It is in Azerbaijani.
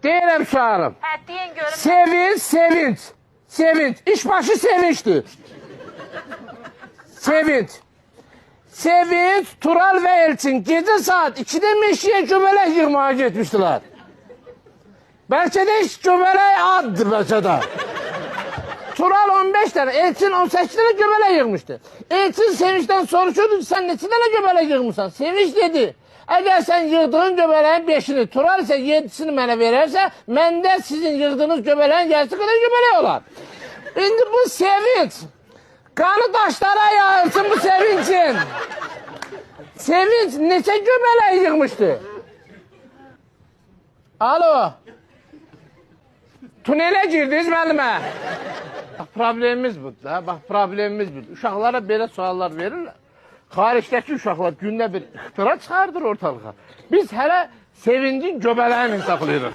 Deyirəm sualım. Hə, deyin görüm. Sevinç, sevinç. Sevinç. İşbaşı sevinçdir. Sevinç. Sevinç, Tural və Elçin gecə saat 2-də meşiyə göbələk yığmağa getmişdilər. Bəlkə də iş göbələk addır bəlkə də. Tural 15 dənə, Elçin 18 dənə göbələk yığmışdı. Elçin Sevinçdən soruşurdu ki, sən neçə dənə göbələk yığmışsan? Sevinç dedi, əgər sən yığdığın göbələyin 5-ini, Tural isə 7-sini mənə verərsə, məndə sizin yığdığınız göbələyin yarısı qədər göbələk olar. İndi bu Sevinç, qanı daşlara yayılsın bu Sevinçin. Sevinç neçə göbələk yığmışdı? Alo. Tunelə girdiniz müəllimə. Bax, problemimiz budur da, bax, problemimiz budur. Uşaqlara belə suallar verirlər. Xaricdəki uşaqlar gündə bir ixtira çıxardır ortalığa. Biz hələ Sevincin göbələyini saxlayırıq.